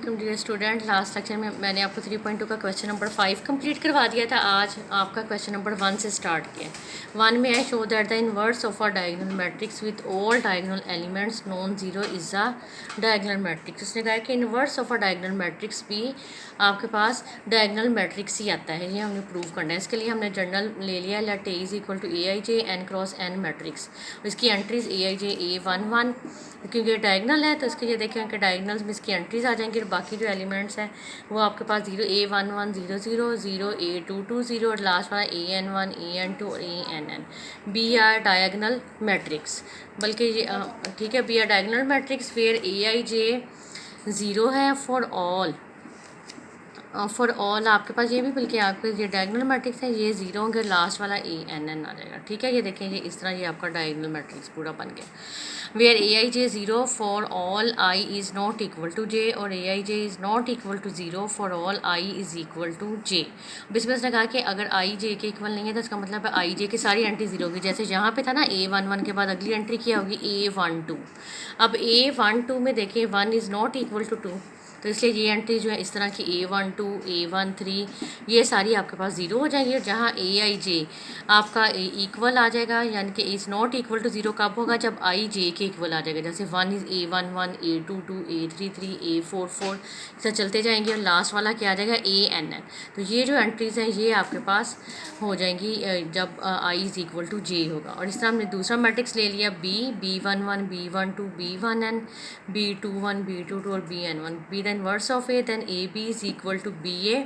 Welcome dear student. Last lecture में मैंने आपको 3.2 का क्वेश्चन नंबर 5 कंप्लीट करवा दिया था। आज आपका क्वेश्चन नंबर 1 से स्टार्ट किया। 1 में है show that the inverse of a diagonal matrix with all diagonal elements non zero is a diagonal matrix. उसने कहा कि inverse of a diagonal matrix भी आपके पास डायगोनल मैट्रिक्स ही आता है। ये हमने प्रूव करना है। इसके लिए हमने जनरल ले लिया, let A is equal to A I J N cross N matrix. इसकी entries A I J A11, क्योंकि ये डायगनल है तो इसके ये देखें कि डायगनल्स में इसकी एंट्रीज आ जाएंगी और बाकी जो एलिमेंट्स हैं वो आपके पास 0 A11 0 0 0 A22 0 और लास्ट वाला AN1 AN2 और ANN। B are diagonal matrix, बल्कि ये ठीक है, B are diagonal matrix where AIJ 0 है फॉर ऑल आपके पास ये भी, बल्कि आपके ये डायगोनल मैट्रिक्स है ये 0 होंगे, लास्ट वाला ANN आ जाएगा। ठीक है, ये देखें ये इस तरह ये आपका डायगोनल मैट्रिक्स पूरा बन गया। Where AIJ 0 for all I is not equal to J और AIJ is not equal to 0 for all I is equal to J। इसमें उसने कहा कि अगर I J के इक्वल नहीं है तो इसका मतलब है I J की सारी एंट्री 0 होगी। जैसे यहाँ पे था ना A11 के बाद अगली एंट्री क्या होगी A12। अब A12 में देखिए 1 इज़ नॉट इक्वल टू 2, तो इसलिए ये एंट्री जो है इस तरह की A12 A13 ये सारी आपके पास 0 हो जाएगी। और जहाँ AIJ आपका इक्वल आ जाएगा, यानी कि इज़ नॉट इक्वल टू 0 कब होगा, जब IJ के इक्वल आ जाएगा। जैसे 1 is A11 A22 A33 A44 इसे चलते जाएंगे और लास्ट वाला क्या आ जाएगा ANN। तो ये जो एंट्रीज़ हैं ये आपके पास हो जाएंगी जब I is equal to J होगा। और इस तरह हमने दूसरा मैट्रिक्स ले लिया B11 B12 B1N B21 B22 और BN1। B the inverse of A, then AB is equal to BA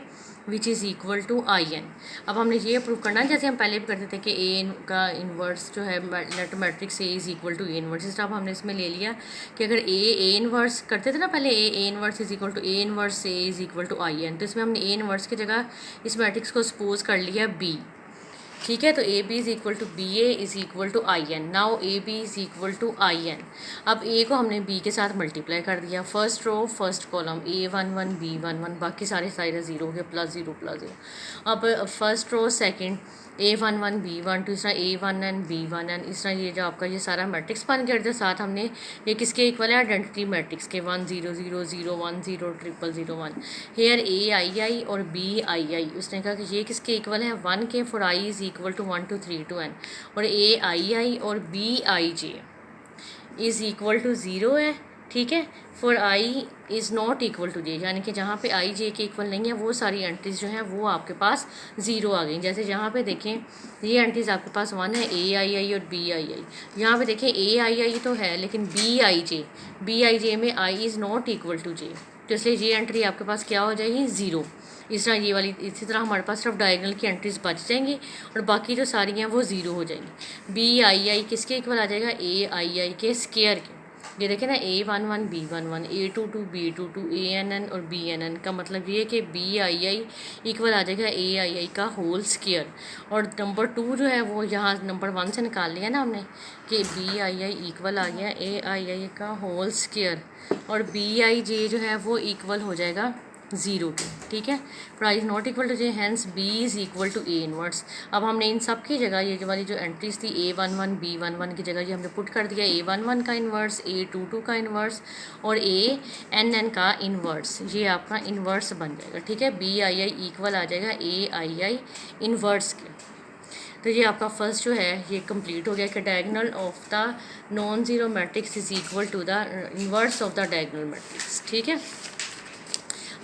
which is equal to IN। अब हमने ये प्रूव करना है जैसे हम पहले भी करते थे कि A का इन्वर्स जो है later matrix A is equal to A inverse. इस तरह अब हमने इसमें ले लिया कि अगर A इन्वर्स करते थे ना पहले, A inverse is equal to A inverse A is equal to IN, तो इसमें हमने A इन्वर्स की जगह इस मैट्रिक्स को सपोज कर लिया B। ठीक है, तो A B is equal to B A is equal to IN। Now A B is equal to IN। अब ए को हमने बी के साथ मल्टीप्लाई कर दिया, first row first column A11 B11, बाकी सारे 0 हो गए, +0 अब first row second A11 B12, इस तरह A1N B1N, इस तरह ये जो आपका ये सारा मैट्रिक्स बन गया। जो साथ हमने ये किसके इक्वल है, आइडेंटिटी मैट्रिक्स के 1 0 0 0 1 0 0 0 1। हेयर AII और BII उसने कहा कि ये किसके इक्वल है, 1 के, for I is equal to 1 2 3 2 N। और AII और BIJ इज़ इक्वल टू 0 है। ठीक है, for I is not equal to J, यानी कि जहाँ पे I J के इक्वल नहीं है वो सारी एंट्रीज जो हैं वो आपके पास 0 आ गई। जैसे यहाँ पे देखें ये एंट्रीज आपके पास 1 है AII और BII। यहाँ पे देखें AII तो है लेकिन BIJ में I is not equal to J, तो इसलिए ये एंट्री आपके पास क्या हो जाएगी 0। इस तरह ये वाली, इसी तरह हमारे पास सिर्फ डायगोनल की एंट्रीज बच जाएंगी और बाकी जो सारी हैं वो 0 हो जाएंगी। BII किसके इक्वल आ जाएगा, AII के स्क्वायर के। ये देखें ना A11 B11 A22 B22 ANN और BNN का मतलब ये है कि BII इक्वल आ जाएगा AII का होल स्क्वायर। और नंबर 2 जो है वो यहाँ नंबर 1 से निकाल लिया ना हमने कि BII इक्वल आ गया AII का होल स्क्वायर और BIJ जो है वो इक्वल हो जाएगा 0 के। ठीक है, price is not equal to J, hence B is equal to A inverse. अब हमने इन सब की जगह ये जो वाली जो एंट्रीज थी A11 B11 की जगह ये हमने पुट कर दिया A11 का इन्वर्स, A22 का इन्वर्स और ANN का इन्वर्स। ये आपका इन्वर्स बन जाएगा। ठीक है, BII इक्वल आ जाएगा AII इन्वर्स के। तो ये आपका फर्स्ट जो है ये कंप्लीट हो गया कि diagonal of the non zero matrix is equal to the inverse of the diagonal matrix. ठीक है,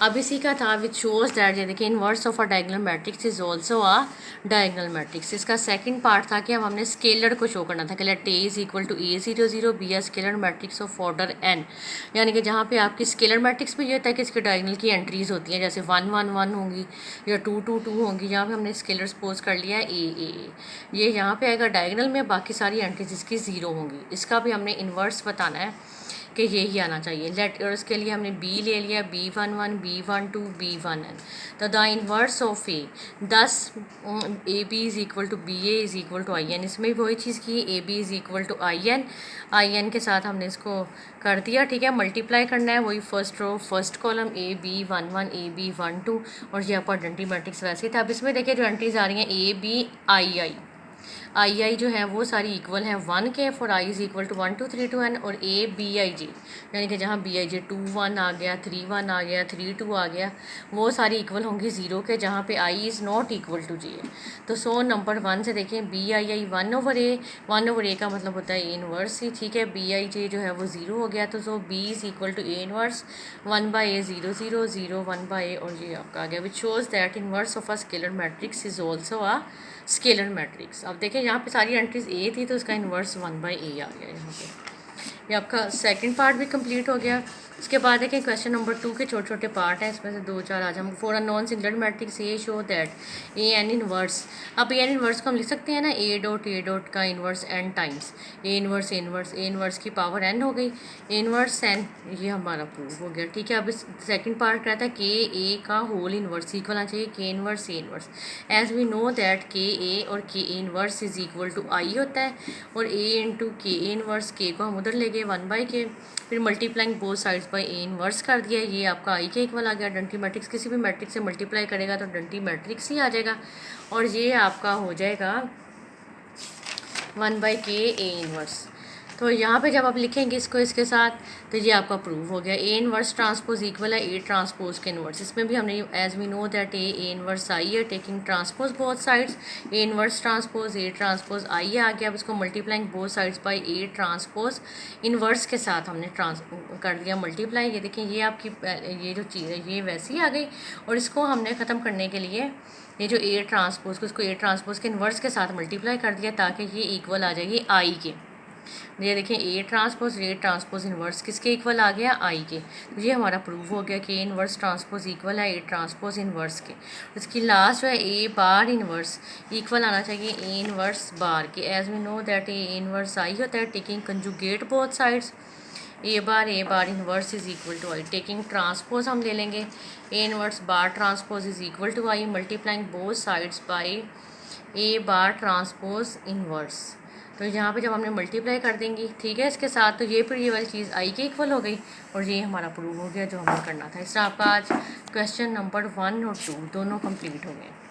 अब इसी का था विच शोज दैट, ये देखिए inverse of a diagonal matrix is also a diagonal matrix. इसका सेकंड पार्ट था कि अब हमने स्केलर को शो करना था कि let A is equal to A0 0 be a scalar matrix of order N, यानी कि जहाँ पे आपकी स्केलर मैट्रिक्स में ये होता है कि इसके डायगोनल की एंट्रीज होती हैं, जैसे 1 1 1 होंगी या 2 2 2 होंगी। यहाँ पे हमने स्केलर सपोज कर लिया A ये यहाँ पे आएगा डायगोनल में, बाकी सारी एंट्रीज इसकी 0 होंगी। इसका भी हमने इन्वर्स बताना है कि यही आना चाहिए। लेट, और इसके लिए हमने B ले लिया B11 B12 B1N। तो the inverse of A 10 AB is equal to BA is equal to IN। इसमें भी वही चीज़ की, AB is equal to IN के साथ हमने इसको कर दिया। ठीक है, मल्टीप्लाई करना है, वही first row first column AB11 AB12 और ये आपका आइडेंटिटी मैट्रिक्स वैसे ही था। अब इसमें देखिए जो एंट्रीज आ रही हैं ABII, आई जो है वो सारी इक्वल है 1 के, for I is equal to 1 2 3 2 n, और ए बी आई जे यानी कि जहाँ बी आई जे 2 1 आ गया, 3 1 आ गया, 3 2 आ गया, वो सारी इक्वल होंगी 0 के, जहाँ पे I is not equal to जे है। तो सो नंबर 1 से देखें, बी आई आई 1/a का मतलब होता है ए इनवर्स ही, ठीक है। बी आई जे जो है वो 0 हो गया, तो so B is equal to A inverse 1/a 0 0 0 1/a, और ये आपका आ गया, which shows that inverse of a scalar matrix is also a scalar matrix. अब देखें यहाँ पे सारी एंट्रीज ए थी, तो इसका इन्वर्स 1/a आ गया यहाँ पे। ये आपका सेकंड पार्ट भी कंप्लीट हो गया। इसके बाद देखें क्वेश्चन नंबर 2 के छोटे छोटे पार्ट हैं, इसमें से 2 4 आज हम for a non singular matrix A show that A N inverse. अब ए एन इनवर्स को हम लिख सकते हैं ना, ए डॉट का inverse N times A inverse की पावर एन हो गई, ए इनवर्स एन, ये हमारा प्रूफ हो गया, ठीक है। अब इस सेकंड पार्ट कहता है के ए का होल इनवर्स इक्वल आना चाहिए के inverse A inverse. As we know that के ए और के A inverse is equal to I होता है, और ए इंटू के ए इनवर्स, के को हम उधर ले गए 1/k, फिर multiplying both sides by A inverse कर दिया, ये आपका आई के इक्वल आ गया। डंटी मैट्रिक्स किसी भी मैट्रिक्स से मल्टीप्लाई करेगा तो डंटी मैट्रिक्स ही आ जाएगा, और ये आपका हो जाएगा 1/k ए इनवर्स। तो यहाँ पे जब आप लिखेंगे इसको इसके साथ, तो ये आपका प्रूव हो गया। ए इनवर्स ट्रांसपोज इक्वल है ए ट्रांसपोज के इनवर्स। इसमें भी हमने as we know that A inverse I है, taking transpose both sides, A inverse transpose A transpose I आ गया। अब इसको multiplying both sides by A transpose inverse के साथ हमने कर दिया मल्टीप्लाई। ये देखें, ये आपकी ये जो चीज़ है ये वैसी आ गई, और इसको हमने ख़त्म करने के लिए ये जो ए ट्रांसपोज को इसको ए ट्रांसपोज के इनवर्स के साथ मल्टीप्लाई कर दिया, ताकि ये इक्वल आ जाएगी आई के। ये देखें, ए ट्रांसपोज इनवर्स किसके इक्वल आ गया, आई के। तो ये हमारा प्रूव हो गया कि ए इनवर्स ट्रांसपोज इक्वल है ए ट्रांसपोज इनवर्स के। इसकी लास्ट जो है ए बार इनवर्स इक्वल आना चाहिए ए इनवर्स बार के। As we know that A inverse I होता है, taking conjugate both sides, A bar inverse is equal to I. Taking transpose हम ले लेंगे, A inverse bar transpose is equal to I, multiplying both sides by A bar transpose inverse. तो यहाँ पे जब हमने मल्टीप्लाई कर देंगे, ठीक है, इसके साथ, तो ये फिर ये वाली चीज़ आई के इक्वल हो गई, और ये हमारा प्रूव हो गया जो हमें करना था। इस तरह आपका आज क्वेश्चन नंबर 1 और 2 दोनों कंप्लीट हो गए।